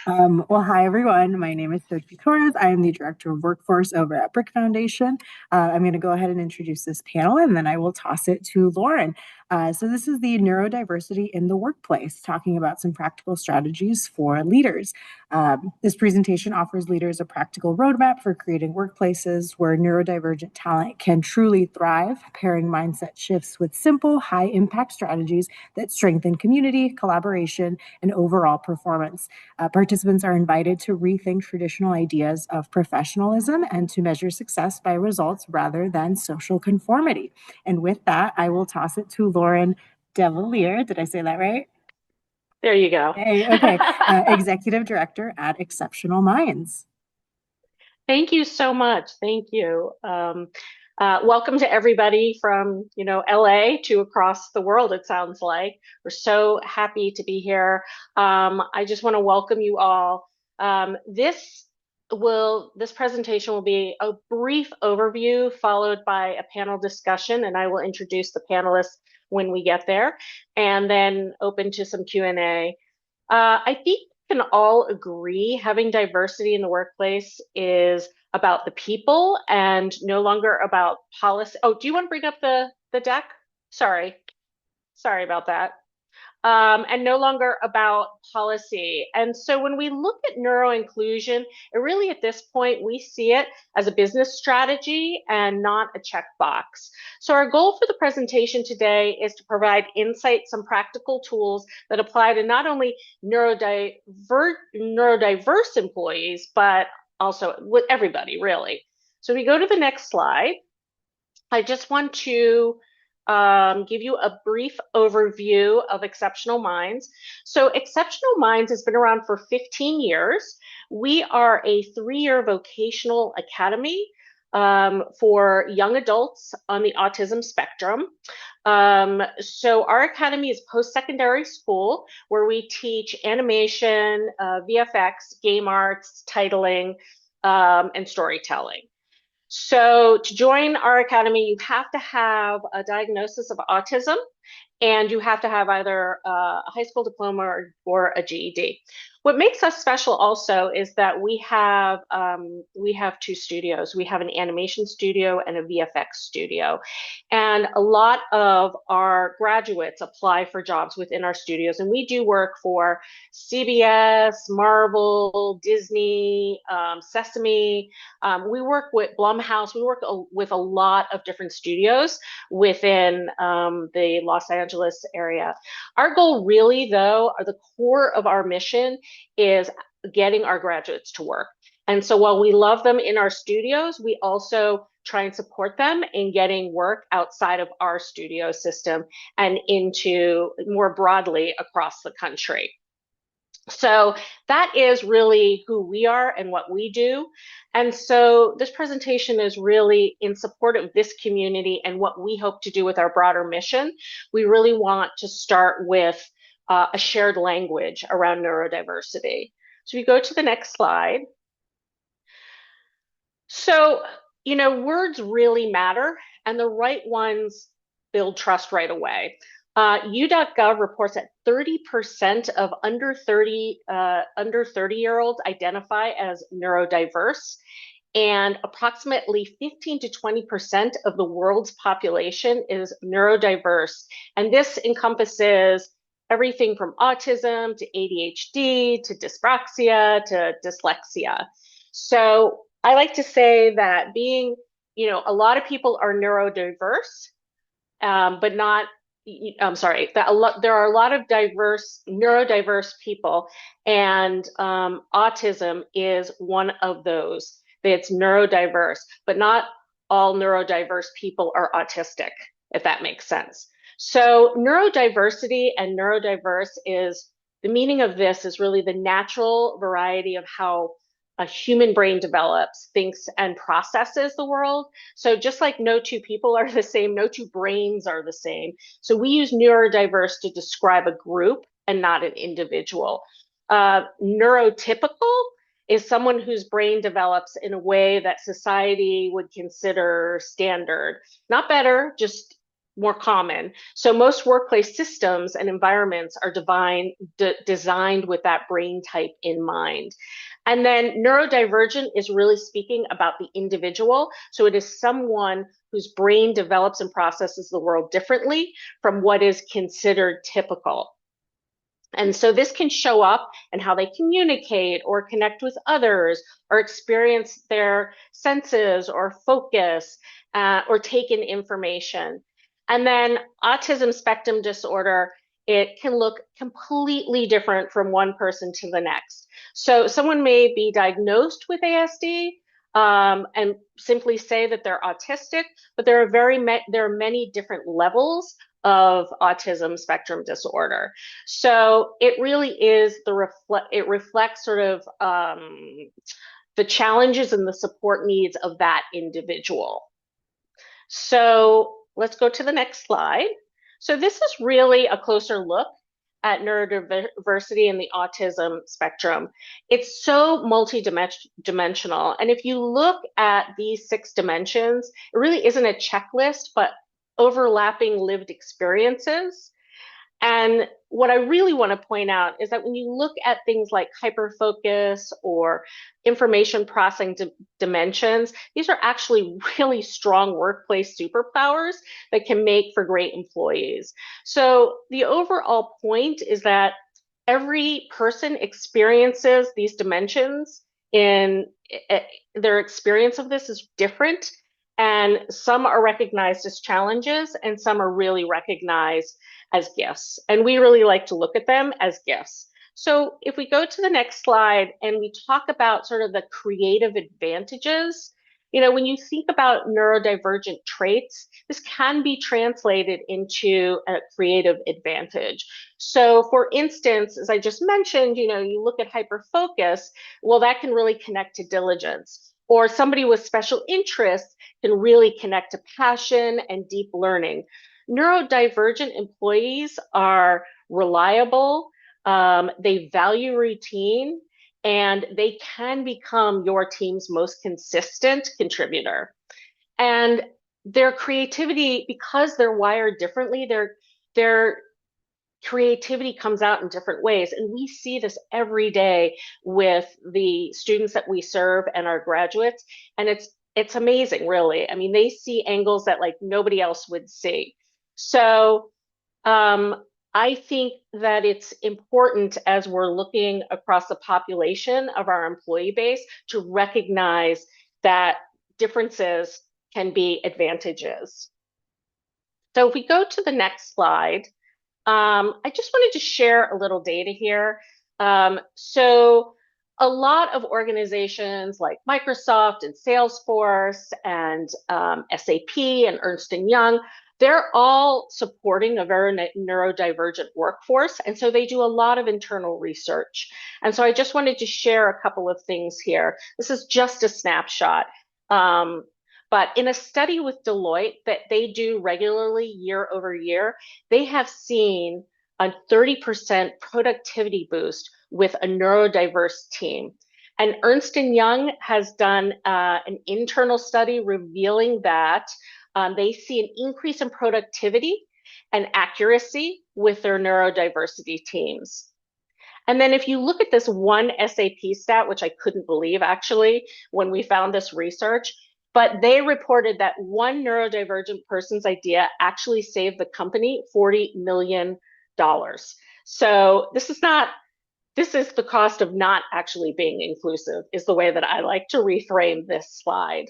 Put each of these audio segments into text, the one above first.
Well, hi everyone. My name is Sophie Torres. I am the Director of Workforce over at BRIC Foundation. I'm going to go ahead and introduce this panel and then I will toss it to Lauren. So this is the neurodiversity in the workplace, talking about some practical strategies for leaders. This presentation offers leaders a practical roadmap for creating workplaces where neurodivergent talent can truly thrive, pairing mindset shifts with simple, high-impact strategies that strengthen community, collaboration, and overall performance. Participants are invited to rethink traditional ideas of professionalism and to measure success by results rather than social conformity. And with that, I will toss it to Lauren DeVillier. Did I say that right? There you go. Hey, okay. Executive Director at Exceptional Minds. Thank you so much. Thank you. Welcome to everybody from, LA to across the world, it sounds like. We're so happy to be here. I just want to welcome you all. This presentation will be a brief overview followed by a panel discussion, and I will introduce the panelists when we get there, and then open to some Q&A. I think we can all agree having diversity in the workplace is about the people and no longer about policy. Oh, do you want to bring up the deck? Sorry about that. And no longer about policy. And so when we look at neuro inclusion, it really at this point, we see it as a business strategy and not a checkbox. So our goal for the presentation today is to provide insights, some practical tools that apply to not only neurodiverse employees, but also with everybody, really. So we go to the next slide. I just want to give you a brief overview of Exceptional Minds. So Exceptional Minds has been around for 15 years. We are a 3-year vocational academy for young adults on the autism spectrum. So our academy is post-secondary school where we teach animation, VFX, game arts, titling, and storytelling. So to join our academy, you have to have a diagnosis of autism and you have to have either a high school diploma or a GED. What makes us special also is that we have 2 studios. We have an animation studio and a VFX studio. And a lot of our graduates apply for jobs within our studios. And we do work for CBS, Marvel, Disney, Sesame. We work with Blumhouse. We work with a lot of different studios within the Los Angeles area. Our goal really, though, the core of our mission is getting our graduates to work. And so while we love them in our studios, we also try and support them in getting work outside of our studio system and into more broadly across the country. So that is really who we are and what we do. And so this presentation is really in support of this community and what we hope to do with our broader mission. We really want to start with a shared language around neurodiversity. So we go to the next slide. So, words really matter, and the right ones build trust right away. U.gov reports that 30% of under 30-year-olds identify as neurodiverse, and approximately 15 to 20% of the world's population is neurodiverse. And this encompasses everything from autism to ADHD to dyspraxia to dyslexia. So I like to say that a lot of people are neurodiverse, but not, there are a lot of neurodiverse people, and autism is one of those. It's neurodiverse, but not all neurodiverse people are autistic, if that makes sense. So neurodiversity and neurodiverse is, the meaning of this is really the natural variety of how a human brain develops, thinks, and processes the world. So just like no 2 people are the same, no 2 brains are the same. So we use neurodiverse to describe a group and not an individual. Neurotypical is someone whose brain develops in a way that society would consider standard. Not better, just more common. So most workplace systems and environments are designed with that brain type in mind. And then neurodivergent is really speaking about the individual. So it is someone whose brain develops and processes the world differently from what is considered typical. And so this can show up in how they communicate or connect with others or experience their senses or focus or take in information. And then autism spectrum disorder, it can look completely different from one person to the next. So someone may be diagnosed with ASD and simply say that they're autistic, but there are many different levels of autism spectrum disorder. So it really is it reflects sort of the challenges and the support needs of that individual. So let's go to the next slide. So this is really a closer look at neurodiversity and the autism spectrum. It's so multidimensional. And if you look at these 6 dimensions, it really isn't a checklist, but overlapping lived experiences. And what I really want to point out is that when you look at things like hyperfocus or information processing dimensions, these are actually really strong workplace superpowers that can make for great employees. So the overall point is that every person experiences these dimensions in their experience of this is different. And some are recognized as challenges and some are really recognized as gifts. And we really like to look at them as gifts. So if we go to the next slide and we talk about sort of the creative advantages, when you think about neurodivergent traits, this can be translated into a creative advantage. So for instance, as I just mentioned, you look at hyperfocus, well, that can really connect to diligence. Or somebody with special interests can really connect to passion and deep learning. Neurodivergent employees are reliable, they value routine, and they can become your team's most consistent contributor. And their creativity, because they're wired differently, their creativity comes out in different ways. And we see this every day with the students that we serve and our graduates. And it's amazing, really. I mean, they see angles that like nobody else would see. So I think that it's important as we're looking across the population of our employee base to recognize that differences can be advantages. So if we go to the next slide, I just wanted to share a little data here. So a lot of organizations like Microsoft and Salesforce and SAP and Ernst & Young, they're all supporting a very neurodivergent workforce. And so they do a lot of internal research. And so I just wanted to share a couple of things here. This is just a snapshot. But in a study with Deloitte that they do regularly year over year, they have seen a 30% productivity boost with a neurodiverse team. And Ernst & Young has done an internal study revealing that they see an increase in productivity and accuracy with their neurodiversity teams. And then if you look at this one SAP stat, which I couldn't believe actually when we found this research, but they reported that one neurodivergent person's idea actually saved the company $40 million. So this is the cost of not actually being inclusive, is the way that I like to reframe this slide.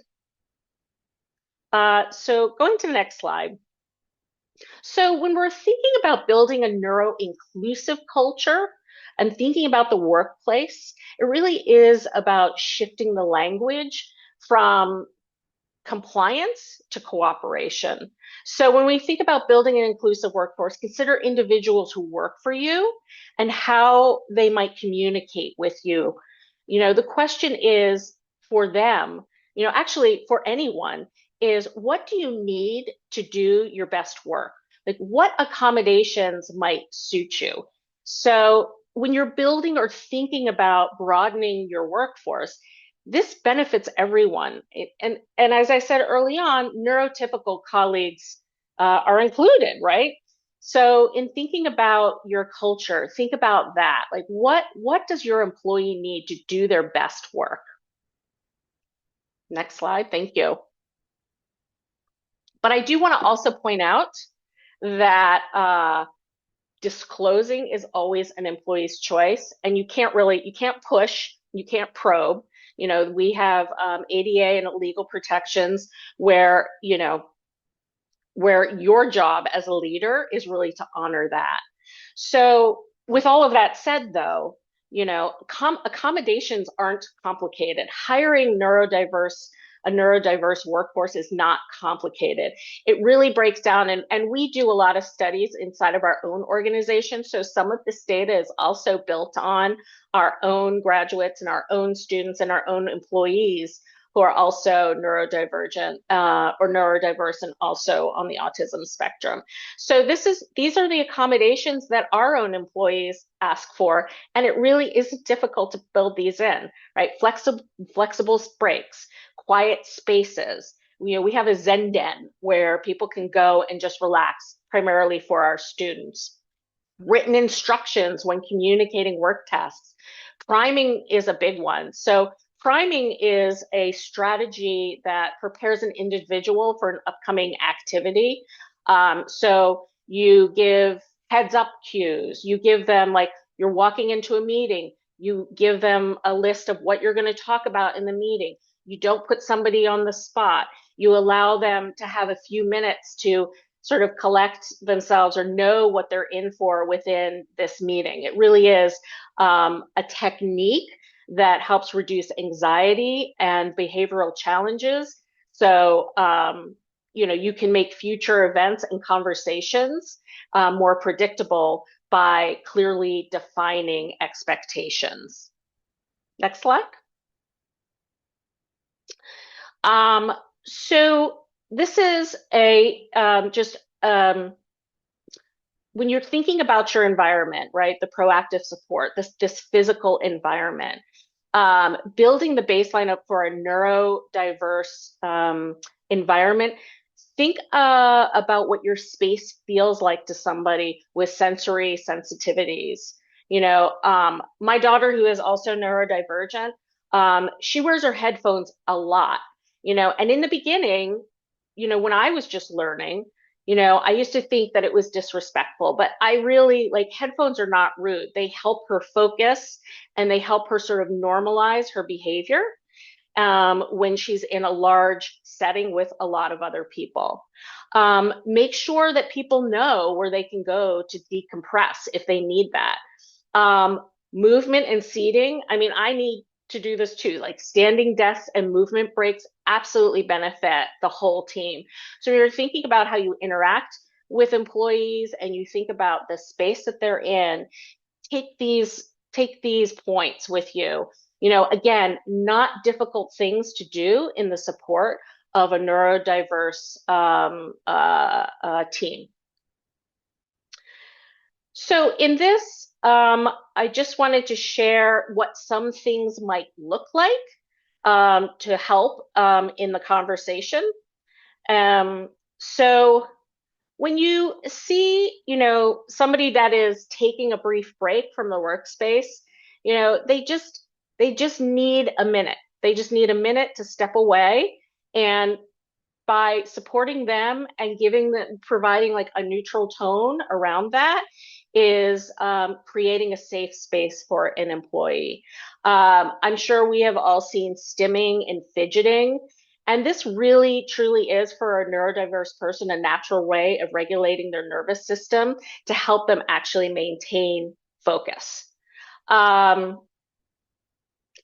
So going to the next slide. So when we're thinking about building a neuro-inclusive culture and thinking about the workplace, it really is about shifting the language from compliance to cooperation. So when we think about building an inclusive workforce, consider individuals who work for you and how they might communicate with you. The question is for them, actually for anyone, is what do you need to do your best work? Like what accommodations might suit you? So when you're building or thinking about broadening your workforce, this benefits everyone. And as I said early on, neurotypical colleagues are included, right? So in thinking about your culture, think about that. Like what does your employee need to do their best work? Next slide, thank you. But I do want to also point out that disclosing is always an employee's choice, and you can't push, you can't probe. We have ADA and legal protections where, where your job as a leader is really to honor that. So with all of that said, though, accommodations aren't complicated. Hiring a neurodiverse workforce is not complicated. It really breaks down, and we do a lot of studies inside of our own organization. So some of this data is also built on our own graduates and our own students and our own employees who are also neurodivergent or neurodiverse and also on the autism spectrum. So these are the accommodations that our own employees ask for, and it really isn't difficult to build these in, right? Flexible breaks, quiet spaces. We have a Zen den where people can go and just relax, primarily for our students. Written instructions when communicating work tasks. Priming is a big one. So priming is a strategy that prepares an individual for an upcoming activity. So you give heads up cues. You give them, like, you're walking into a meeting, you give them a list of what you're going to talk about in the meeting. You don't put somebody on the spot. You allow them to have a few minutes to sort of collect themselves or know what they're in for within this meeting. It really is a technique that helps reduce anxiety and behavioral challenges. So, you can make future events and conversations more predictable by clearly defining expectations. Next slide. So this is when you're thinking about your environment, right? The proactive support, this physical environment, building the baseline up for a neurodiverse environment. Think about what your space feels like to somebody with sensory sensitivities. My daughter, who is also neurodivergent, she wears her headphones a lot, and in the beginning, when I was just learning, I used to think that it was disrespectful, but I really, like, headphones are not rude. They help her focus and they help her sort of normalize her behavior when she's in a large setting with a lot of other people. Make sure that people know where they can go to decompress if they need that. Movement and seating. I mean, I need to do this too. Like, standing desks and movement breaks absolutely benefit the whole team. So you're thinking about how you interact with employees and you think about the space that they're in. Take these points with you. Again, not difficult things to do in the support of a neurodiverse team. So in this, I just wanted to share what some things might look like to help in the conversation. So when you see, somebody that is taking a brief break from the workspace, they just need a minute. They just need a minute to step away, and by supporting them and providing like a neutral tone around that is creating a safe space for an employee. I'm sure we have all seen stimming and fidgeting. And this really, truly is, for a neurodiverse person, a natural way of regulating their nervous system to help them actually maintain focus.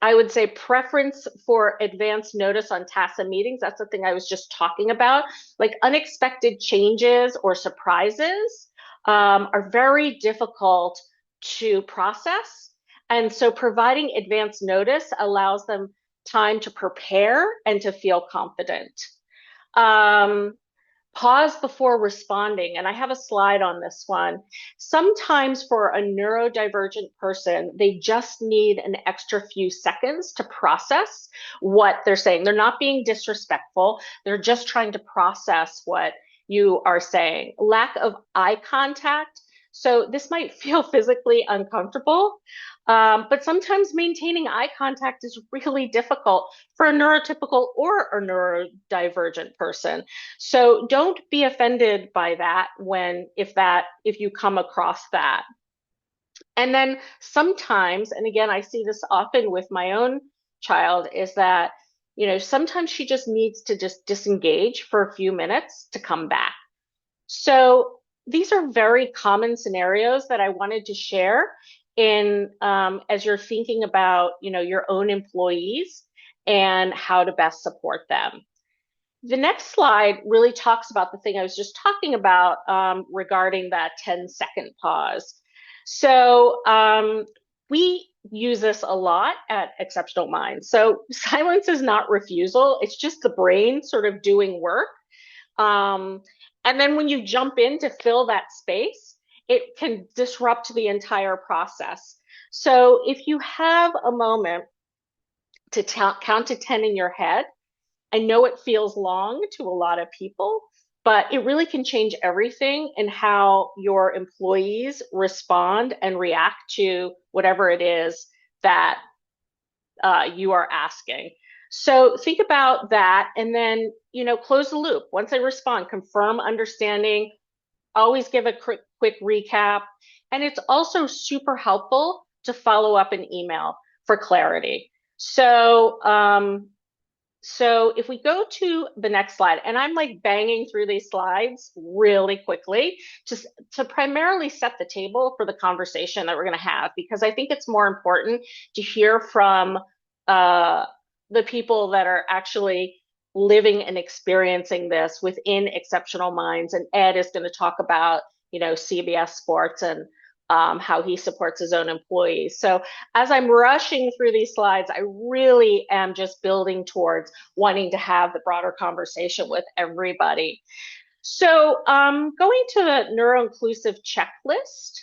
I would say preference for advance notice on tasks and meetings. That's the thing I was just talking about. Like, unexpected changes or surprises are very difficult to process. And so providing advance notice allows them time to prepare and to feel confident. Pause before responding. And I have a slide on this one. Sometimes for a neurodivergent person, they just need an extra few seconds to process what they're saying. They're not being disrespectful. They're just trying to process what you are saying. Lack of eye contact. So this might feel physically uncomfortable, but sometimes maintaining eye contact is really difficult for a neurotypical or a neurodivergent person. So don't be offended by that if you come across that. And then sometimes, and again, I see this often with my own child, is that, sometimes she just needs to just disengage for a few minutes to come back. So these are very common scenarios that I wanted to share in as you're thinking about, your own employees and how to best support them. The next slide really talks about the thing I was just talking about regarding that 10-second pause. So we use this a lot at Exceptional Minds. So silence is not refusal. It's just the brain sort of doing work. And then when you jump in to fill that space, it can disrupt the entire process. So if you have a moment to count to 10 in your head, I know it feels long to a lot of people, but it really can change everything in how your employees respond and react to whatever it is that you are asking. So think about that and then, close the loop. Once they respond, confirm understanding, always give a quick recap. And it's also super helpful to follow up an email for clarity. So if we go to the next slide, and I'm like banging through these slides really quickly to primarily set the table for the conversation that we're going to have, because I think it's more important to hear from the people that are actually living and experiencing this within Exceptional Minds. And Ed is going to talk about, CBS Sports and how he supports his own employees. So as I'm rushing through these slides, I really am just building towards wanting to have the broader conversation with everybody. So going to the neuro-inclusive checklist,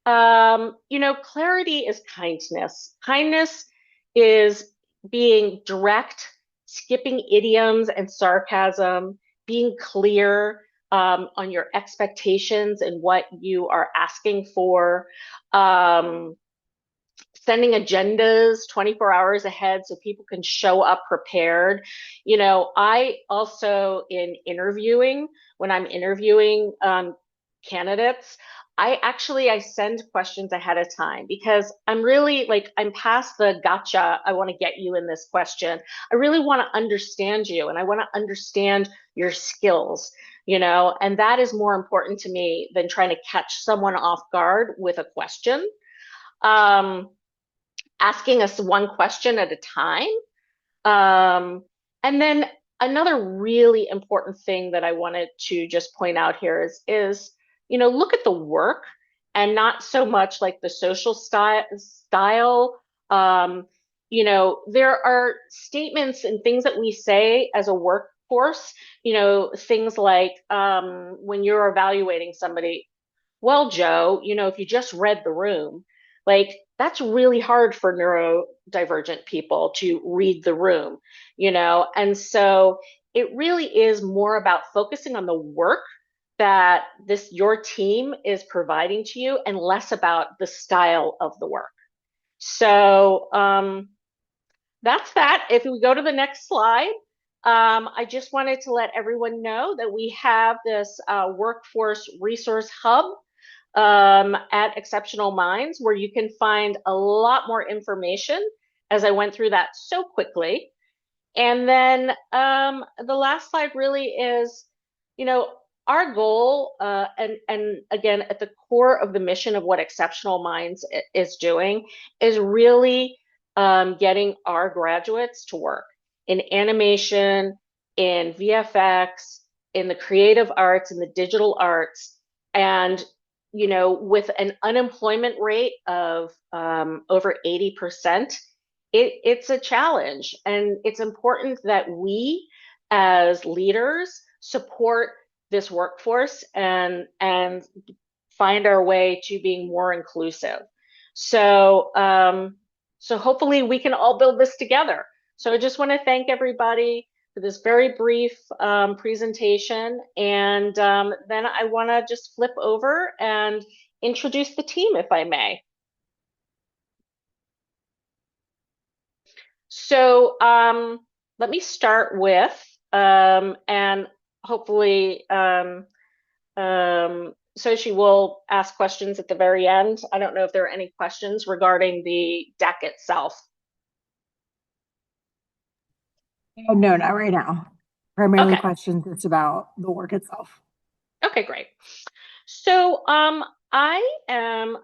clarity is kindness. Kindness is being direct, skipping idioms and sarcasm, being clear, on your expectations and what you are asking for, sending agendas 24 hours ahead so people can show up prepared. I also when I'm interviewing candidates, I send questions ahead of time because I'm really I'm past the gotcha. I want to get you in this question. I really want to understand you and I want to understand your skills, and that is more important to me than trying to catch someone off guard with a question. Asking us one question at a time. And then another really important thing that I wanted to just point out here is look at the work and not so much like the social style. There are statements and things that we say as a workforce, things like when you're evaluating somebody, well, Joe, if you just read the room, that's really hard for neurodivergent people to read the room, and so it really is more about focusing on the work that your team is providing to you and less about the style of the work. So that's that. If we go to the next slide, I just wanted to let everyone know that we have this workforce resource hub at Exceptional Minds, where you can find a lot more information, as I went through that so quickly. And then the last slide really is, our goal, and again, at the core of the mission of what Exceptional Minds is doing, is really getting our graduates to work in animation, in VFX, in the creative arts, in the digital arts, and with an unemployment rate of over 80%, it's a challenge. And it's important that we as leaders support this workforce and find our way to being more inclusive. So, so hopefully we can all build this together. So I just want to thank everybody. for this very brief presentation. And then I want to just flip over and introduce the team, if I may. So let me start with, and hopefully so she will ask questions at the very end. I don't know if there are any questions regarding the deck itself. No, not right now. Primarily Okay. questions just about the work itself. Okay, great. So I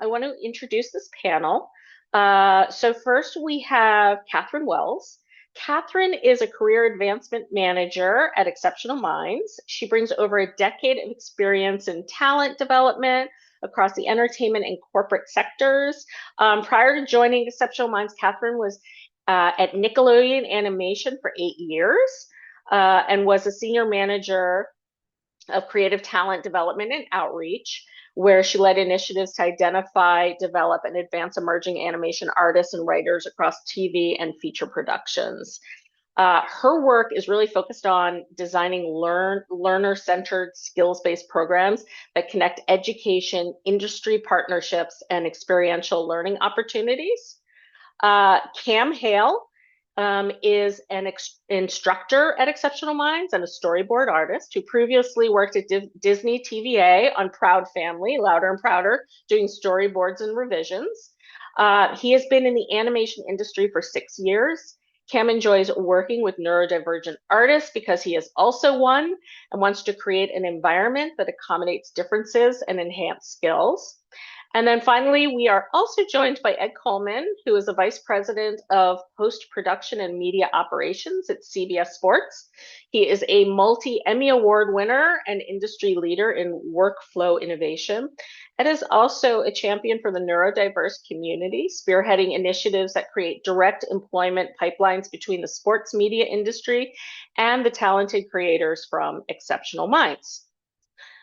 want to introduce this panel. So first we have Katherine Wells. Katherine is a career advancement manager at Exceptional Minds. She brings over a decade of experience in talent development across the entertainment and corporate sectors. Prior to joining Exceptional Minds, Katherine was at Nickelodeon Animation for 8 years and was a senior manager of creative talent development and outreach, where she led initiatives to identify, develop, and advance emerging animation artists and writers across TV and feature productions. Her work is really focused on designing learner-centered, skills-based programs that connect education, industry partnerships, and experiential learning opportunities. Cam Hale is an instructor at Exceptional Minds and a storyboard artist who previously worked at Disney TVA on Proud Family, Louder and Prouder, doing storyboards and revisions. He has been in the animation industry for 6 years. Cam enjoys working with neurodivergent artists because he is also one and wants to create an environment that accommodates differences and enhance skills. And then finally, we are also joined by Ed Coleman, who is the Vice President of Post-Production and Media Operations at CBS Sports. He is a multi-Emmy Award winner and industry leader in workflow innovation. Ed is also a champion for the neurodiverse community, spearheading initiatives that create direct employment pipelines between the sports media industry and the talented creators from Exceptional Minds.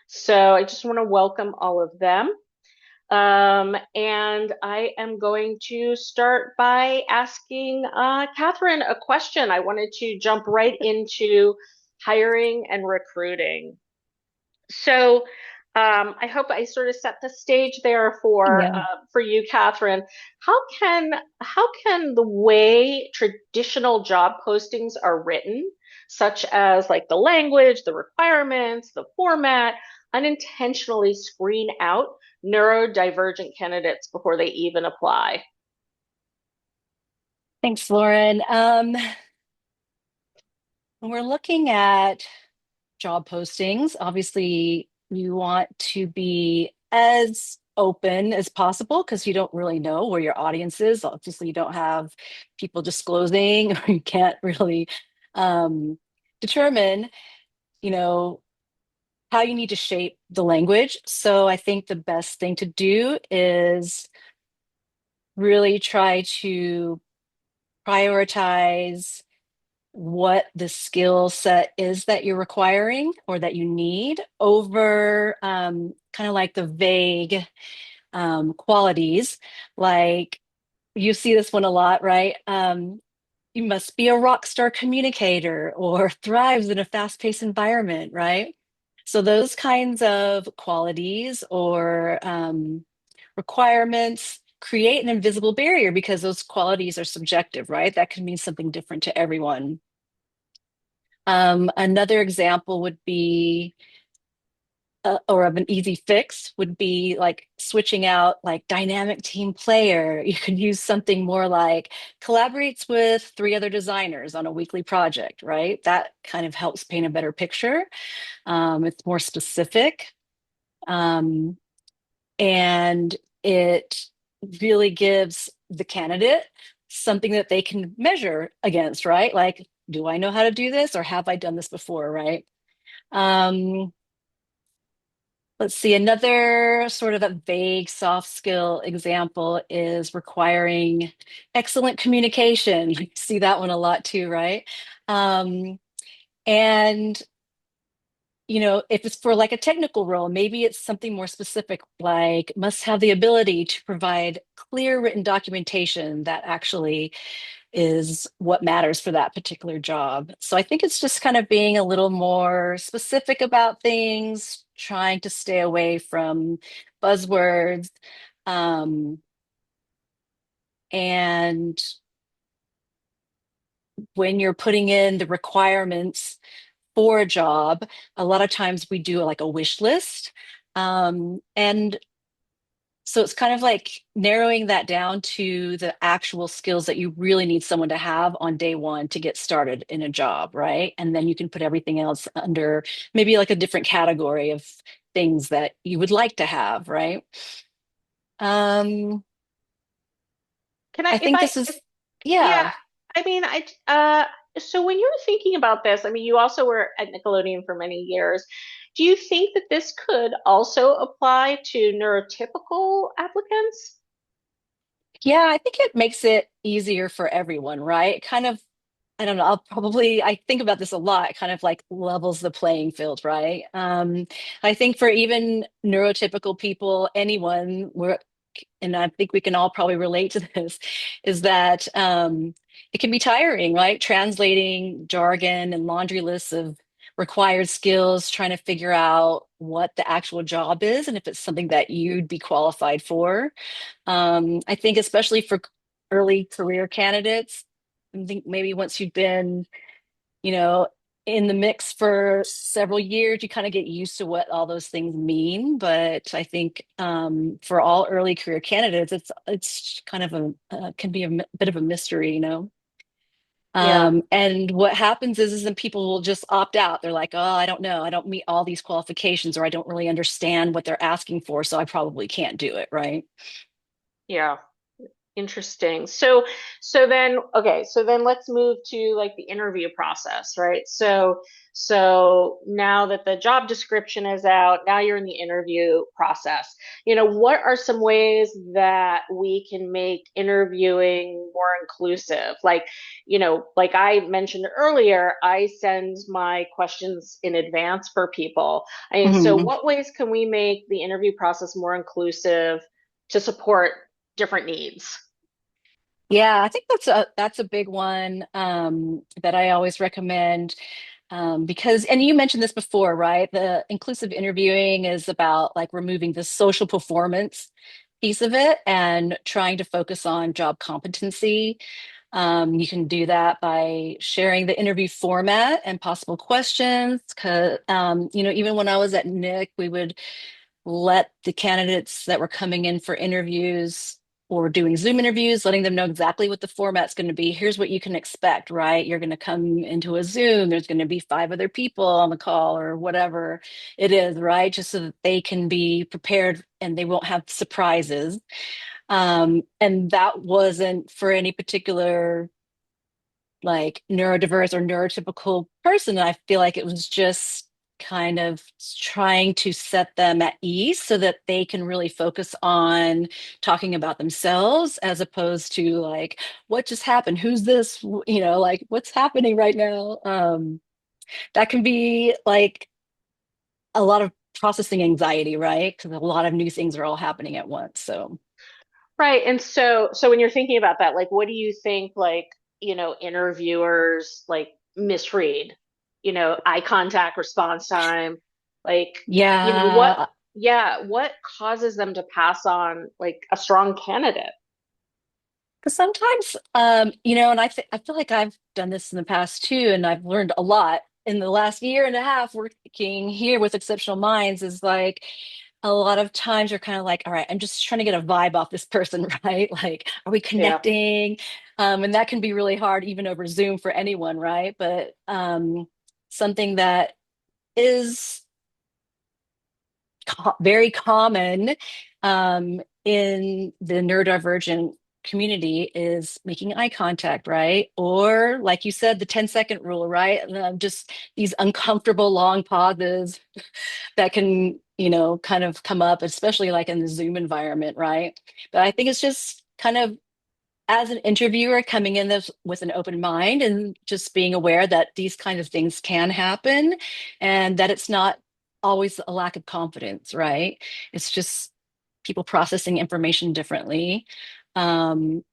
So I just want to welcome all of them. And I am going to start by asking Katherine a question. I wanted to jump right into hiring and recruiting. So I hope I sort of set the stage there for Yeah. you, Katherine. How can the way traditional job postings are written, such as like the language, the requirements, the format, unintentionally screen out neurodivergent candidates before they even apply? Thanks, Lauren. When we're looking at job postings, obviously you want to be as open as possible because you don't really know where your audience is. Obviously, you don't have people disclosing, or you can't really determine, you know, how you need to shape the language. So I think the best thing to do is really try to prioritize what the skill set is that you're requiring or that you need over kind of like the vague qualities. Like you see this one a lot, right? You must be a rock star communicator or thrives in a fast-paced environment, right? So those kinds of qualities or requirements create an invisible barrier because those qualities are subjective, right? That can mean something different to everyone. Another example would be, or of an easy fix would be like switching out like dynamic team player. You could use something more like collaborates with 3 other designers on a weekly project, right? That kind of helps paint a better picture. It's more specific. Um, and it really gives the candidate something that they can measure against, right? Like, do I know how to do this or have I done this before, right? Um, let's see, another sort of a vague soft skill example is requiring excellent communication. You see that one a lot too, right? And if it's for like a technical role, maybe it's something more specific, like must have the ability to provide clear written documentation that actually is what matters for that particular job. So I think it's just kind of being a little more specific about things, trying to stay away from buzzwords. Um, and when you're putting in the requirements for a job, a lot of times we do like a wish list. And so it's kind of like narrowing that down to the actual skills that you really need someone to have on day one to get started in a job, right? And then you can put everything else under maybe like a different category of things that you would like to have, right? Um, Can I, I if think I, this is, if, yeah, yeah. I mean, so when you're thinking about this, I mean, you also were at Nickelodeon for many years. Do you think that this could also apply to neurotypical applicants? Yeah, I think it makes it easier for everyone, right? It kind of, I don't know, I think about this a lot. It kind of like levels the playing field, right? I think for even neurotypical people, anyone, and I think we can all probably relate to this, is that it can be tiring, right? Translating jargon and laundry lists of required skills, trying to figure out what the actual job is and if it's something that you'd be qualified for. I think especially for early career candidates, I think maybe once you've been, you know, in the mix for several years, you kind of get used to what all those things mean. But I think for all early career candidates, it's kind of can be a bit of a mystery, you know. Yeah. And what happens is then people will just opt out. They're like, oh, I don't know, I don't meet all these qualifications, or I don't really understand what they're asking for, so I probably can't do it, right? Yeah. Interesting. So then let's move to like the interview process, right? So now that the job description is out, now you're in the interview process. What are some ways that we can make interviewing more inclusive? Like I mentioned earlier, I send my questions in advance for people. And so Mhm. what ways can we make the interview process more inclusive to support different needs? Yeah, I think that's a big one that I always recommend because, and you mentioned this before, right? The inclusive interviewing is about like removing the social performance piece of it and trying to focus on job competency. You can do that by sharing the interview format and possible questions. Cause, even when I was at Nick, we would let the candidates that were coming in for interviews or doing Zoom interviews, letting them know exactly what the format's going to be. Here's what you can expect, right? You're going to come into a Zoom, there's going to be 5 other people on the call or whatever it is, right? Just so that they can be prepared and they won't have surprises. And that wasn't for any particular like neurodiverse or neurotypical person. I feel like it was just kind of trying to set them at ease so that they can really focus on talking about themselves as opposed to like what just happened, who's this, like what's happening right now. That can be like a lot of processing anxiety, right? Because a lot of new things are all happening at once. So Right. And so when you're thinking about that, like what do you think interviewers like misread? Eye contact, response time, like, what yeah. yeah, what causes them to pass on like a strong candidate? Because sometimes, and I feel like I've done this in the past too, and I've learned a lot in the last year and a half working here with Exceptional Minds. Is like a lot of times you're kind of like, all right, I'm just trying to get a vibe off this person, right? Like, are we Yeah. connecting? And that can be really hard, even over Zoom for anyone, right? But something that is very common in the neurodivergent community is making eye contact, right? Or, like you said, the 10-second rule, right? Just these uncomfortable long pauses that can, kind of come up, especially like in the Zoom environment, right? But I think it's just kind of as an interviewer coming in this with an open mind and just being aware that these kinds of things can happen and that it's not always a lack of confidence, right? It's just people processing information differently. And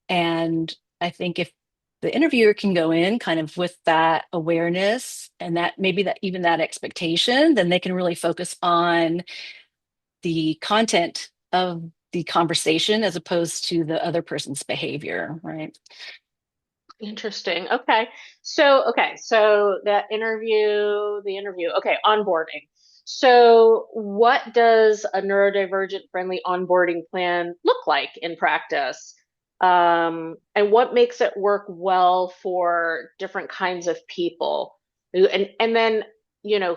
I think if the interviewer can go in kind of with that awareness and that maybe that even that expectation, then they can really focus on the content of the conversation as opposed to the other person's behavior, right? Interesting. Okay. So the interview. Okay, onboarding. So what does a neurodivergent friendly onboarding plan look like in practice? And what makes it work well for different kinds of people? And then,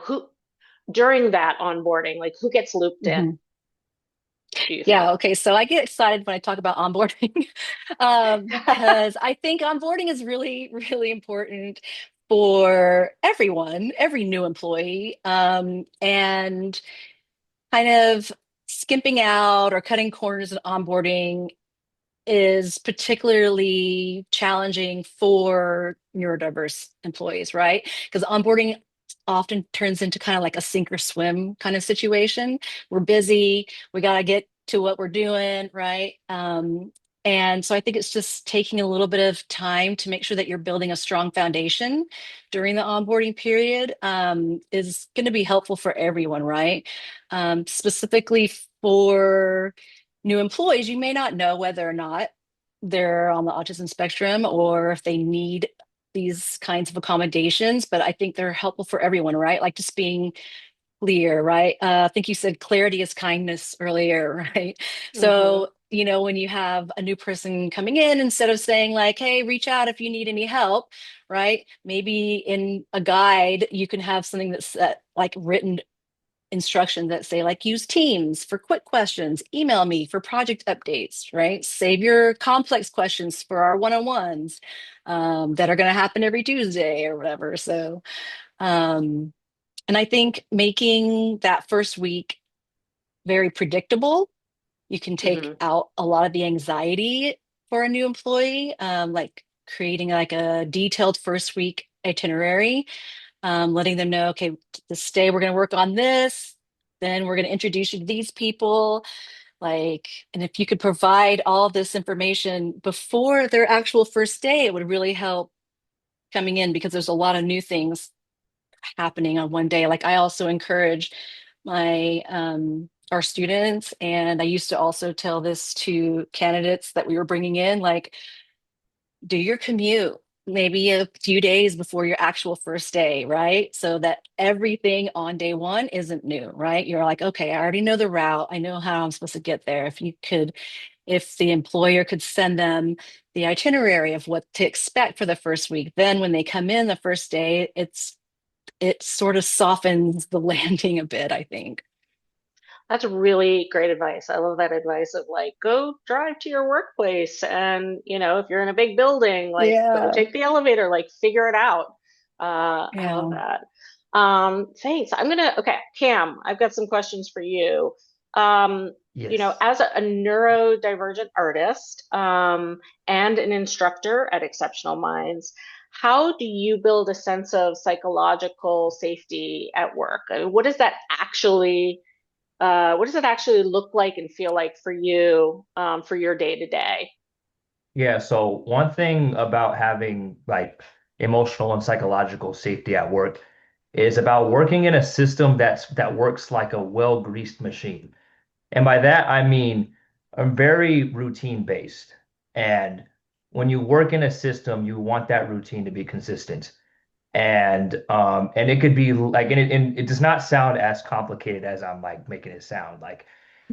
who during that onboarding, like who gets looped in, Mhm. do you think? Yeah, okay. So I get excited when I talk about onboarding because I think onboarding is really, really important for everyone, every new employee. And kind of skimping out or cutting corners in onboarding is particularly challenging for neurodiverse employees, right? Because onboarding often turns into kind of like a sink or swim kind of situation. We're busy, we got to get to what we're doing, right? And so I think it's just taking a little bit of time to make sure that you're building a strong foundation during the onboarding period is going to be helpful for everyone, right? Specifically for new employees, you may not know whether or not they're on the autism spectrum or if they need these kinds of accommodations, but I think they're helpful for everyone, right? Like just being clear, right? I think you said clarity is kindness earlier, right? Hmm. So, when you have a new person coming in, instead of saying like, hey, reach out if you need any help, right? Maybe in a guide, you can have something that's like written instruction that say like use Teams for quick questions, email me for project updates, right? Save your complex questions for our one-on-ones that are going to happen every Tuesday or whatever. So, um, and I think making that first week very predictable, you can take Hmm. out a lot of the anxiety for a new employee, like creating like a detailed first week itinerary, letting them know, okay, this day we're going to work on this. Then we're going to introduce you to these people. Like, and if you could provide all of this information before their actual first day, it would really help coming in because there's a lot of new things happening on one day. Like I also encourage my our students, and I used to also tell this to candidates that we were bringing in, like do your commute maybe a few days before your actual first day, right? So that everything on day one isn't new, right? You're like, okay, I already know the route. I know how I'm supposed to get there. If the employer could send them the itinerary of what to expect for the first week, then when they come in the first day, it sort of softens the landing a bit, I think. That's really great advice. I love that advice of like, go drive to your workplace. And, if you're in a big building, like, go Yeah. take the elevator, like, figure it out. I love Yeah. that. Thanks. Okay, Cam, I've got some questions for you. Yes. As a neurodivergent artist, and an instructor at Exceptional Minds, how do you build a sense of psychological safety at work? I mean, what does it actually look like and feel like for you, for your day to day? Yeah, so one thing about having like emotional and psychological safety at work is about working in a system that works like a well-greased machine. And by that I mean I'm very routine based. And when you work in a system, you want that routine to be consistent. And it could be like and it does not sound as complicated as I'm like making it sound. Like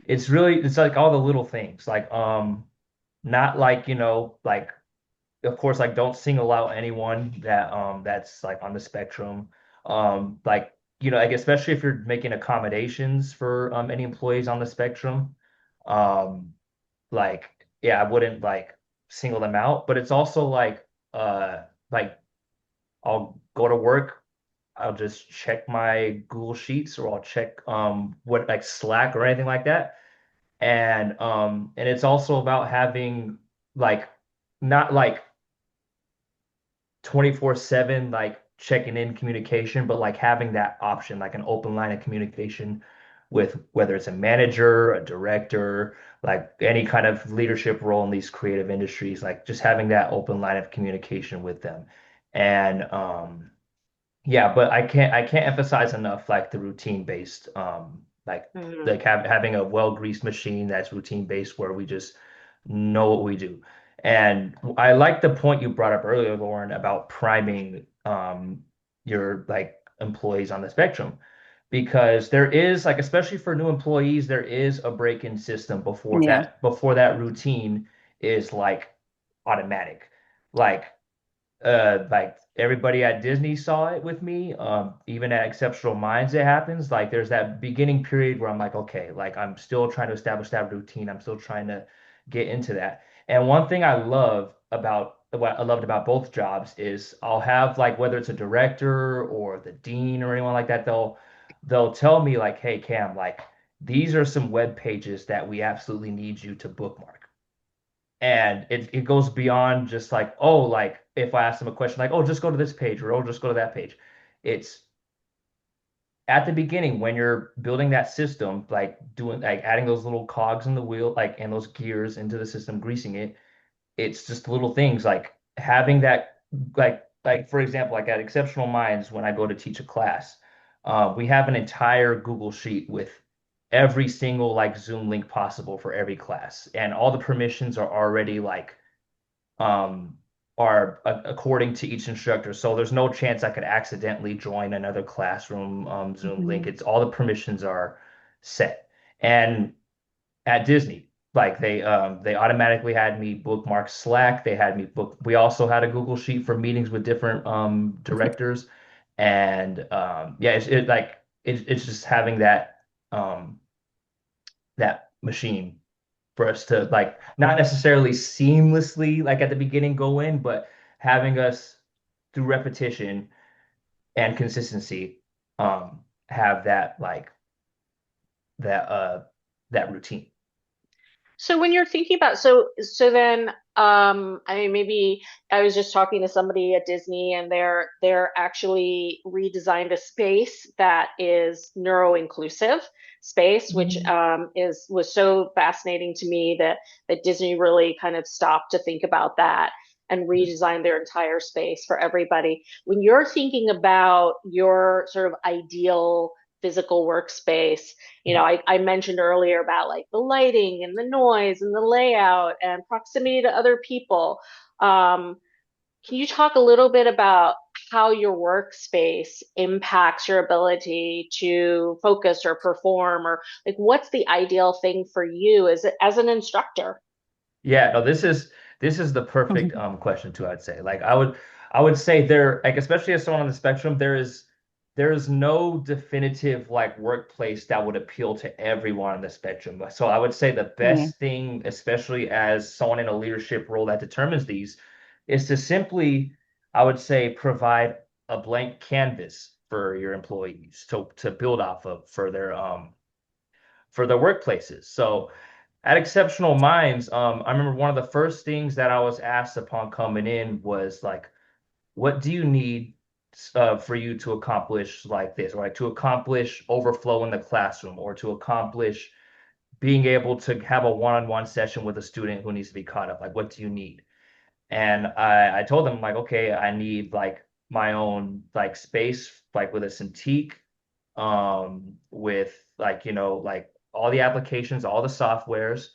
it's like all the little things. Like not like, like of course like don't single out anyone that's like on the spectrum. Like, like especially if you're making accommodations for any employees on the spectrum. Um like yeah, I wouldn't like single them out, but it's also like I'll go to work, I'll just check my Google Sheets or I'll check what like Slack or anything like that. And it's also about having like not like 24/7 like checking in communication, but like having that option, like an open line of communication with whether it's a manager, a director, like any kind of leadership role in these creative industries, like just having that open line of communication with them. And yeah, but I can't emphasize enough like the routine based Mhm. like having a well greased machine that's routine based where we just know what we do. And I like the point you brought up earlier, Lauren, about priming your like employees on the spectrum because there is like especially for new employees there is a break-in system Yeah. before that routine is like automatic. Like like everybody at Disney saw it with me. Even at Exceptional Minds, it happens. Like there's that beginning period where I'm like, okay, like I'm still trying to establish that routine. I'm still trying to get into that. And one thing I love about what I loved about both jobs is I'll have like whether it's a director or the dean or anyone like that, they'll tell me like, hey Cam, like these are some web pages that we absolutely need you to bookmark. And it goes beyond just like, oh, like if I ask them a question like, oh, just go to this page or oh, just go to that page. It's at the beginning when you're building that system, like doing like adding those little cogs in the wheel, like and those gears into the system, greasing it. It's just little things like having that like for example, like at Exceptional Minds, when I go to teach a class, we have an entire Google Sheet with every single like Zoom link possible for every class, and all the permissions are already like um, are according to each instructor. So there's no chance I could accidentally join another classroom Zoom link. Mhm. It's all the permissions are set. And at Disney, like they automatically had me bookmark Slack. They had me book. We also had a Google Sheet for meetings with different directors. And yeah, it's just having um, that machine for us to like not necessarily seamlessly like at the beginning go in, but having us through repetition and consistency have that that routine. So when you're thinking about so then I mean maybe I was just talking to somebody at Disney and they're actually redesigned a space that is neuro inclusive space, which Mhm. is was so fascinating to me that Disney really kind of stopped to think about that and redesigned their entire space for everybody. When you're thinking about your sort of ideal physical workspace, I mentioned earlier about like the lighting and the noise and the layout and proximity to other people. Um, can you talk a little bit about how your workspace impacts your ability to focus or perform, or like what's the ideal thing for you as an instructor? Yeah, no, this is the perfect question too, I'd say. Like I would say there like especially as someone on the spectrum, there is no definitive like workplace that would appeal to everyone on the spectrum. So I would say the Yeah. best thing, especially as someone in a leadership role that determines these, is to simply, I would say, provide a blank canvas for your employees to build off of for their workplaces. So at Exceptional Minds, I remember one of the first things that I was asked upon coming in was like, what do you need for you to accomplish like this, or like to accomplish overflow in the classroom, or to accomplish being able to have a one-on-one session with a student who needs to be caught up? Like, what do you need? And I told them like, okay, I need like my own like space, like with a Cintiq, with like, like all the applications, all the softwares.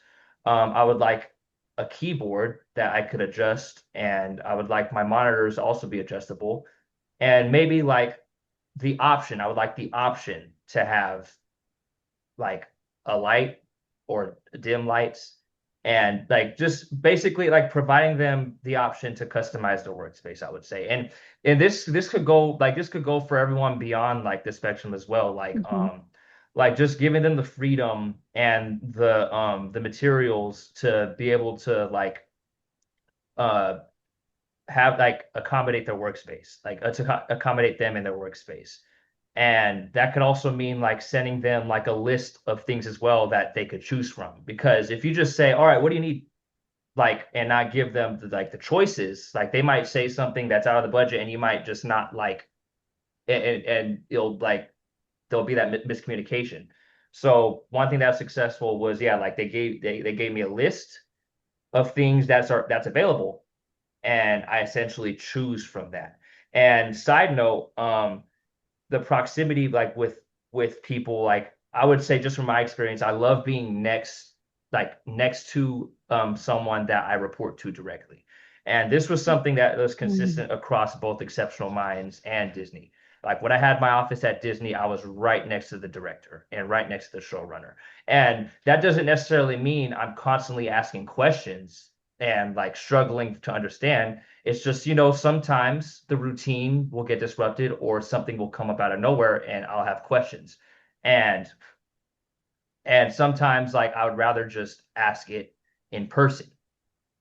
I would like a keyboard that I could adjust, and I would like my monitors to also be adjustable. And maybe like I would like the option to have like a light or dim lights, and like just basically like providing them the option to customize their workspace, I would say. And this could go for everyone beyond like the spectrum as well, Mhm. like just giving them the freedom and the materials to be able to like uh have like accommodate their workspace, like accommodate them in their workspace. And that could also mean like sending them like a list of things as well that they could choose from. Because if you just say, all right, what do you need? Like, and not give them like the choices, like they might say something that's out of the budget and you might just not like, and it'll like, there'll be that miscommunication. So one thing that's successful was, yeah, like they gave me a list of things that's available, and I essentially choose from that. And side note, the proximity, like with people, like I would say, just from my experience, I love being next to someone that I report to directly. And this was something that was Mm. consistent across both Exceptional Minds and Disney. Like when I had my office at Disney, I was right next to the director and right next to the showrunner. And that doesn't necessarily mean I'm constantly asking questions and like struggling to understand. It's just, sometimes the routine will get disrupted or something will come up out of nowhere and I'll have questions. And and sometimes like I would rather just ask it in person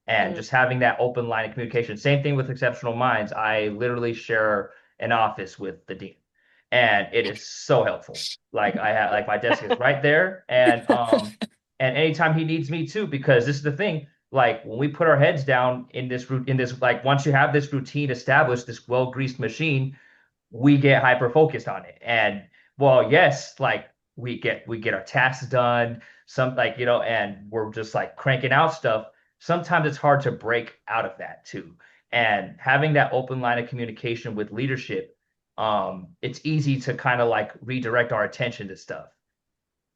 and Mm. just having that open line of communication. Same thing with Exceptional Minds. I literally share an office with the dean, and it is so helpful. Like I have, like my desk is right there, and anytime he needs me too, because this is the thing. Like when we put our heads down in this, like once you have this routine established, this well-greased machine, we get hyper focused on it. And well, yes, like we get our tasks done, some like, and we're just like cranking out stuff. Sometimes it's hard to break out of that too. And having that open line of communication with leadership, it's easy to kind of like redirect our attention to stuff.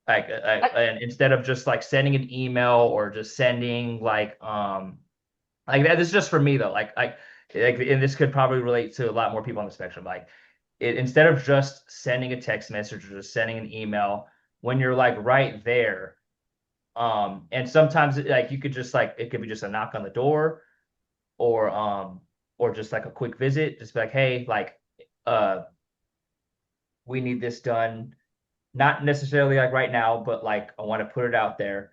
And instead of just like sending an email or just sending like that, this is just for me though. And this could probably relate to a lot more people on the spectrum. Like instead of just sending a text message or just sending an email, when you're like right there, and sometimes like you could just like it could be just a knock on the door or or just like a quick visit, just be like, hey, like uh we need this done, not necessarily like right now, but like I want to put it out there.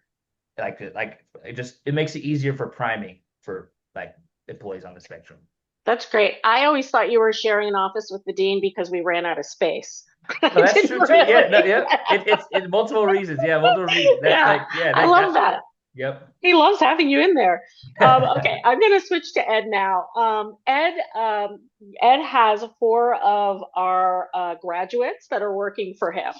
Like it makes it easier for priming for like employees on the spectrum. That's great. I always thought you were sharing an office with the dean because we ran out of space. No, I that's didn't true too. Yeah, no, really. yeah. It's multiple reasons. Yeah, multiple reasons. That Yeah, like yeah, I love that. yep. He loves having you in there. Okay, I'm going to switch to Ed now. Ed has four of our graduates that are working for him.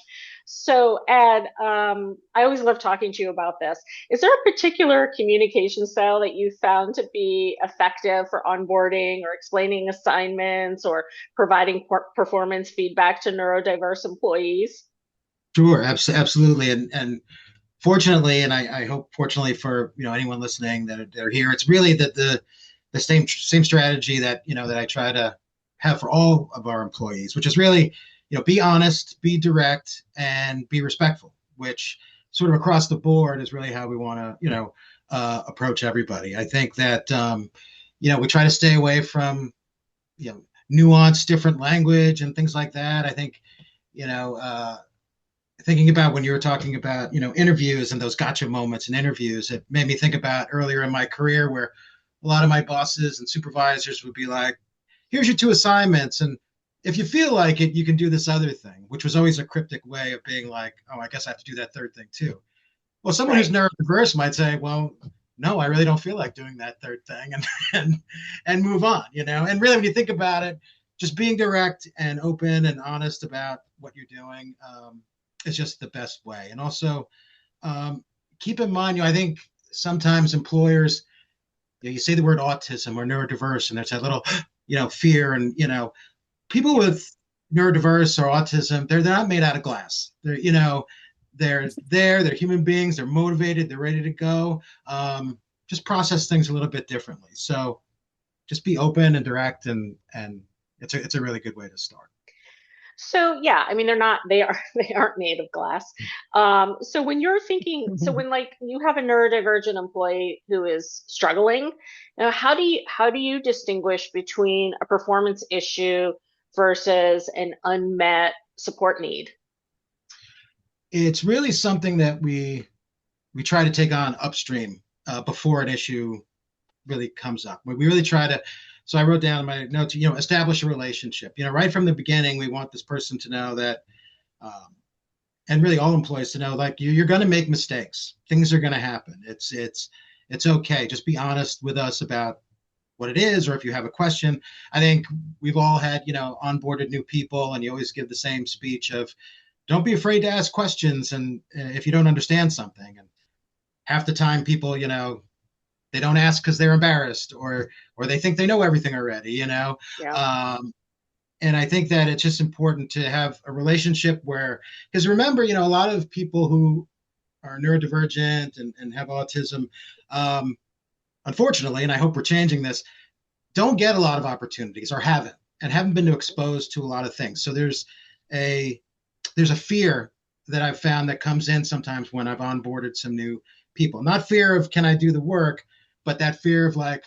So, Ed, I always love talking to you about this. Is there a particular communication style that you found to be effective for onboarding or explaining assignments or providing performance feedback to neurodiverse employees? Sure, absolutely, and fortunately, and I hope fortunately for anyone listening that are here, it's really the same strategy that that I try to have for all of our employees, which is really be honest, be direct, and be respectful, which sort of across the board is really how we want to approach everybody. I think that we try to stay away from nuanced different language and things like that. I think you know. Thinking about when you were talking about interviews and those gotcha moments in interviews, it made me think about earlier in my career where a lot of my bosses and supervisors would be like, here's your two assignments, and if you feel like it, you can do this other thing, which was always a cryptic way of being like, oh, I guess I have to do that third thing too. Well, someone who's Right. neurodiverse might say, well, no, I really don't feel like doing that third thing, and move on, and really when you think about it, just being direct and open and honest about what you're doing is just the best way. And also keep in mind, I think sometimes employers, you say the word autism or neurodiverse, and there's that little, fear. And people with neurodiverse or autism, they're not made out of glass. They're human beings. They're motivated. They're ready to go. Just process things a little bit differently. So just be open and direct, and it's a really good way to start. So yeah, I mean they aren't made of glass. So when you're thinking, so when like you have a neurodivergent employee who is struggling, how do you distinguish between a performance issue versus an unmet support need? It's really something that we try to take on upstream before an issue really comes up. We really try to. So I wrote down in my notes, establish a relationship. Right from the beginning, we want this person to know that, and really all employees to know, like you're going to make mistakes. Things are going to happen. It's okay. Just be honest with us about what it is, or if you have a question. I think we've all had, onboarded new people, and you always give the same speech of, don't be afraid to ask questions. And if you don't understand something, and half the time people, they don't ask because they're embarrassed or they think they know everything already. Yeah. And I think that it's just important to have a relationship where, because remember, a lot of people who are neurodivergent and have autism, unfortunately, and I hope we're changing this, don't get a lot of opportunities or haven't been exposed to a lot of things. So there's a fear that I've found that comes in sometimes when I've onboarded some new people. Not fear of can I do the work, but that fear of like,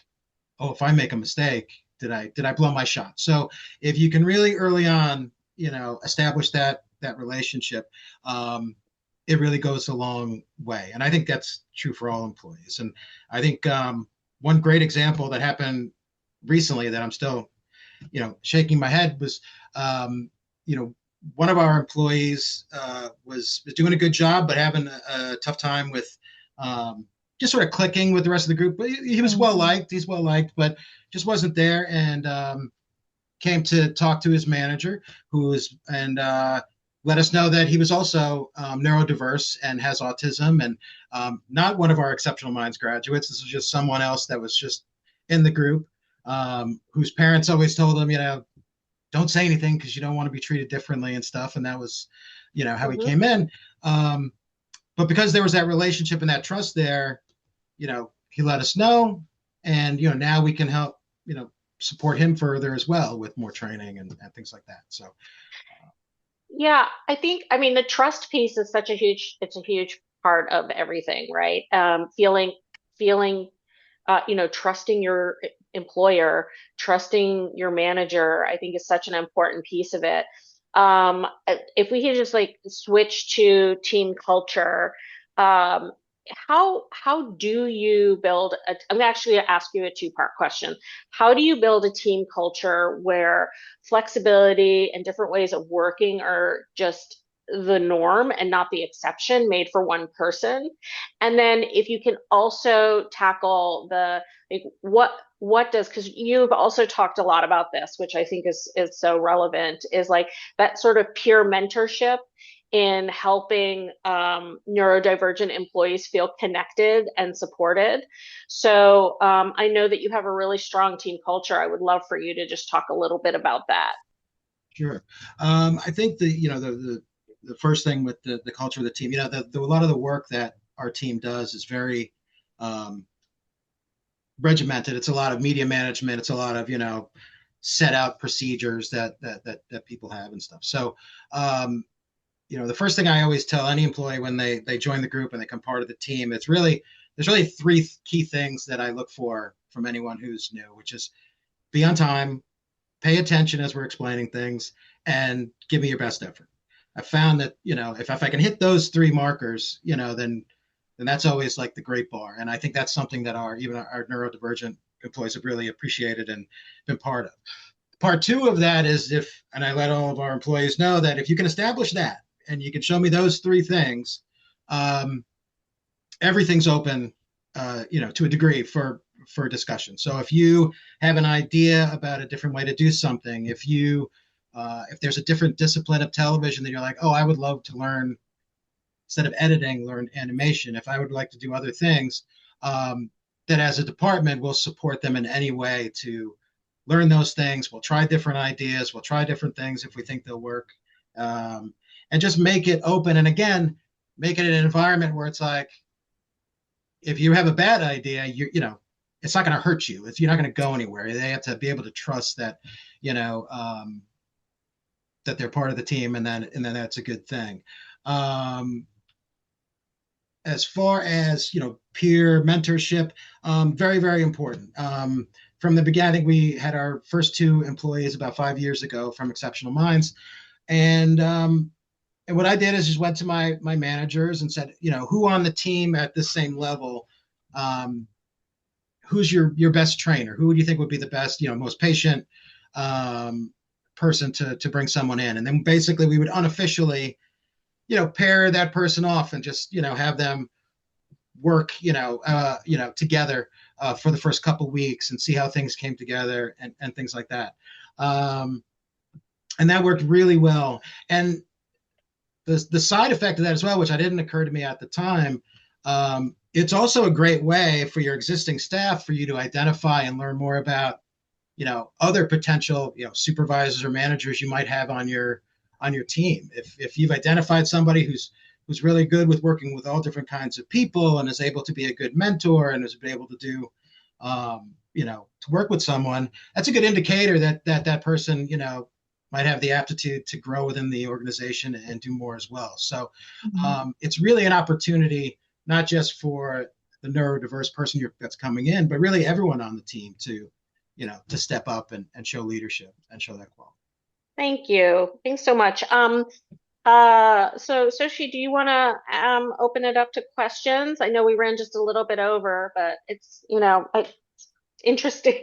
oh, if I make a mistake, did I blow my shot? So if you can really early on, establish that relationship, it really goes a long way. And I think that's true for all employees. And I think one great example that happened recently that I'm still, shaking my head was, one of our employees was doing a good job, but having a tough time with just sort of clicking with the rest of the group. But he was well liked. He's well liked, but just wasn't there. And came to talk to his manager, let us know that he was also neurodiverse and has autism, and not one of our Exceptional Minds graduates. This was just someone else that was just in the group, whose parents always told him, don't say anything because you don't want to be treated differently and stuff. And that was, how he came in. But because there was that relationship and that trust there, he let us know. And, now we can help, support him further as well with more training and things like that. So. Yeah, I mean, the trust piece is it's a huge part of everything, right? Feeling, trusting your employer, trusting your manager, I think is such an important piece of it. If we could just like switch to team culture, how do you build I'm actually gonna ask you a two-part question. How do you build a team culture where flexibility and different ways of working are just the norm and not the exception made for one person? And then if you can also tackle the like what does, because you've also talked a lot about this, which I think is so relevant, is like that sort of peer mentorship in helping neurodivergent employees feel connected and supported. So I know that you have a really strong team culture. I would love for you to just talk a little bit about that. Sure. I think the first thing with the culture of the team, a lot of the work that our team does is very regimented. It's a lot of media management. It's a lot of, set out procedures that people have and stuff. So, the first thing I always tell any employee when they join the group and they become part of the team, there's really three key things that I look for from anyone who's new, which is be on time, pay attention as we're explaining things, and give me your best effort. I found that, if I can hit those three markers, then that's always like the great bar. And I think that's something that even our neurodivergent employees have really appreciated and been part of. Part two of that is and I let all of our employees know that if you can establish that and you can show me those three things, everything's open, to a degree for discussion. So if you have an idea about a different way to do something, if there's a different discipline of television that you're like, oh, I would love to learn, instead of editing, learn animation. If I would like to do other things, that as a department, we'll support them in any way to learn those things. We'll try different ideas. We'll try different things if we think they'll work. And just make it open. And again, make it an environment where it's like, if you have a bad idea, it's not going to hurt you. You're not going to go anywhere. They have to be able to trust that, that they're part of the team, and then that's a good thing. As far as, peer mentorship, very, very important. From the beginning, we had our first two employees about 5 years ago from Exceptional Minds. And what I did is just went to my managers and said, who on the team at the same level, who's your best trainer? Who do you think would be the best, most patient person to bring someone in? And then basically we would unofficially, pair that person off and just, have them work, together for the first couple weeks and see how things came together and things like that. And that worked really well. And the side effect of that as well, which I didn't occur to me at the time, it's also a great way for your existing staff for you to identify and learn more about, other potential, supervisors or managers you might have on your team. If you've identified somebody who's really good with working with all different kinds of people and is able to be a good mentor and is able to do, to work with someone, that's a good indicator that person, might have the aptitude to grow within the organization and do more as well. So it's really an opportunity, not just for the neurodiverse person that's coming in, but really everyone on the team to step up and show leadership and show that quality. Thank you. Thanks so much. So Soshi, do you want to open it up to questions? I know we ran just a little bit over, but it's, interesting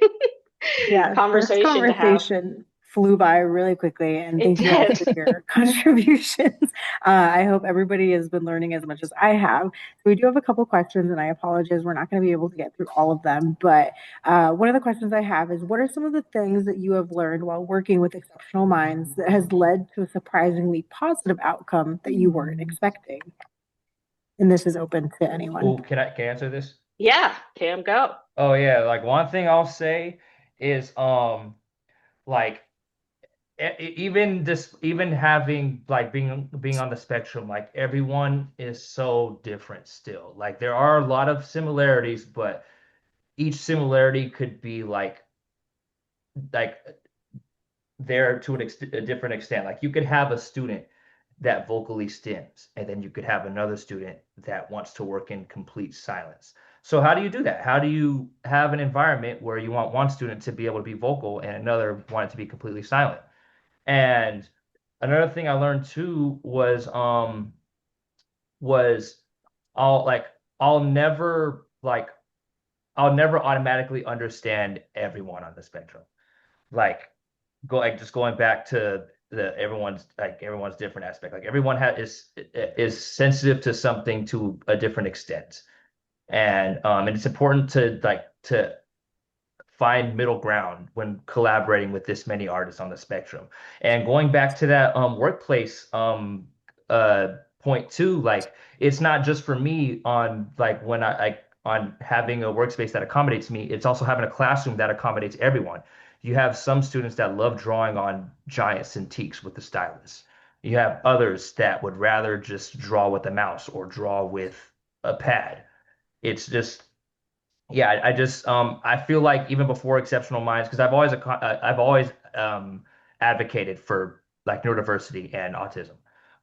Yeah, conversation to have. conversation flew by really quickly, and It thank you all did. for your contributions. I hope everybody has been learning as much as I have. So we do have a couple questions, and I apologize, we're not going to be able to get through all of them, but one of the questions I have is, what are some of the things that you have learned while working with exceptional minds that has led to a surprisingly positive outcome that you weren't expecting? And this is open to anyone. Oh, can I answer this? Yeah, Cam, go. Oh yeah, like one thing I'll say is like even having like being on the spectrum, like everyone is so different still. Like there are a lot of similarities, but each similarity could be like there to a different extent. Like you could have a student that vocally stims, and then you could have another student that wants to work in complete silence. So how do you do that? How do you have an environment where you want one student to be able to be vocal and another want it to be completely silent? And another thing I learned too was I'll like I'll never like I'll never automatically understand everyone on the spectrum. Like just going back to the everyone's different aspect. Like everyone is sensitive to something to a different extent. And it's important to find middle ground when collaborating with this many artists on the spectrum. And going back to that workplace point too, like it's not just for me on like when I on having a workspace that accommodates me, it's also having a classroom that accommodates everyone. You have some students that love drawing on giant Cintiqs with the stylus. You have others that would rather just draw with a mouse or draw with a pad. It's just yeah, I feel like even before Exceptional Minds, because I've always advocated for like neurodiversity and autism,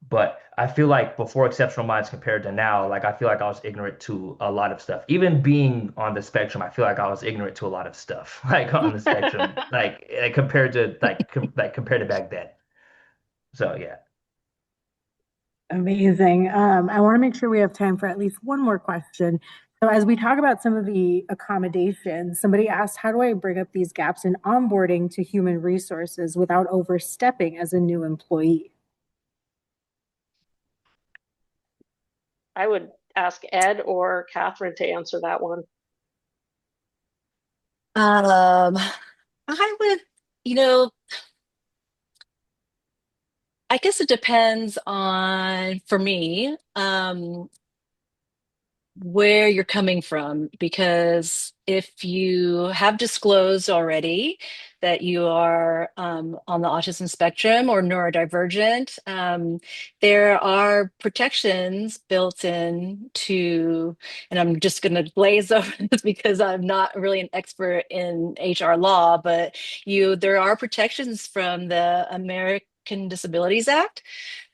but I feel like before Exceptional Minds compared to now, like I feel like I was ignorant to a lot of stuff. Even being on the spectrum, I feel like I was ignorant to a lot of stuff, like on the spectrum, compared to compared to back then. So yeah. Amazing. I want to make sure we have time for at least one more question. So as we talk about some of the accommodations, somebody asked, how do I bring up these gaps in onboarding to human resources without overstepping as a new employee? I would ask Ed or Katherine to answer that one. I would, I guess it depends on, for me, where you're coming from, because if you have disclosed already that you are on the autism spectrum or neurodivergent, there are protections built in to, and I'm just going to glaze over this because I'm not really an expert in HR law, but there are protections from the American Disabilities Act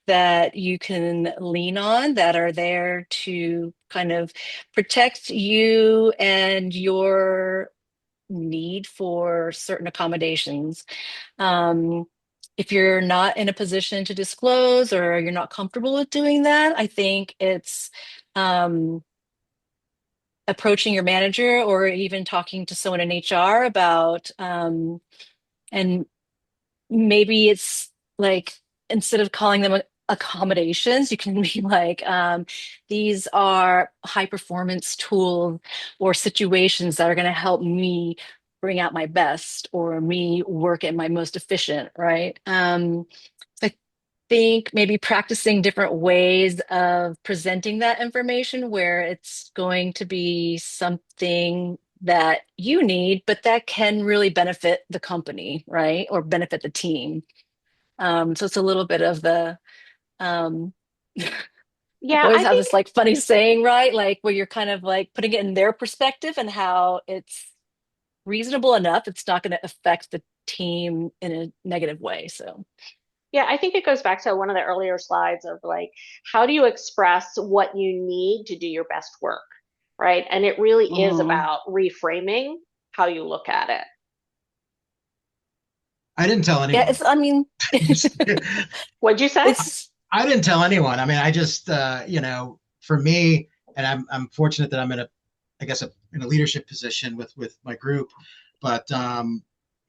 that you can lean on that are there to kind of protect you and your need for certain accommodations. If you're not in a position to disclose or you're not comfortable with doing that, I think it's approaching your manager or even talking to someone in HR about, and maybe it's like, instead of calling them accommodations, you can be like, these are high performance tools or situations that are going to help me bring out my best or me work at my most efficient, right? So think maybe practicing different ways of presenting that information where it's going to be something that you need, but that can really benefit the company, right? Or benefit the team. So it's a little bit of the I Yeah, always I have think this like funny saying, right? Like where you're kind of like putting it in their perspective and how it's reasonable enough. It's not going to affect the team in a negative way. So, Yeah, I think it goes back to one of the earlier slides of like, how do you express what you need to do your best work, right? And it really is mhm. about reframing how you look at it. I didn't tell Yeah, anyone. it's, I mean, What'd you say? it's, I didn't tell anyone. I mean, I just, for me, and I'm fortunate that I'm in I guess, in a leadership position with my group. But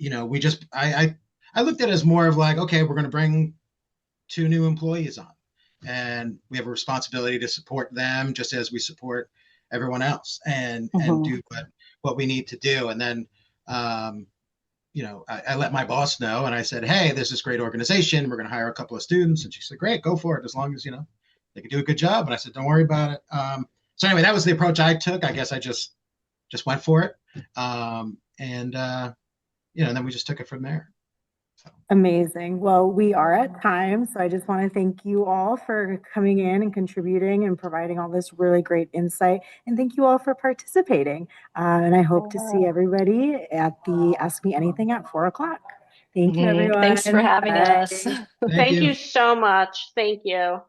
we just, I looked at it as more of like, okay, we're going to bring 2 new employees on, and we have a responsibility to support them just as we support everyone else, and mhm. do what we need to do. And then, um, I let my boss know, and I said, hey, this is a great organization. We're going to hire a couple of students. And she said, great, go for it. As long as, they can do a good job. And I said, don't worry about it. So anyway, that was the approach I took. I guess I just went for it. And then we just took it from there. So. Amazing. Well, we are at time, so I just want to thank you all for coming in and contributing and providing all this really great insight. And thank you all for participating. And I hope to see everybody at the Ask Me Anything at 4 o'clock. Thank you, Mhm. Thanks for everyone. having us. Bye. Thank Thank you. you so much. Thank you.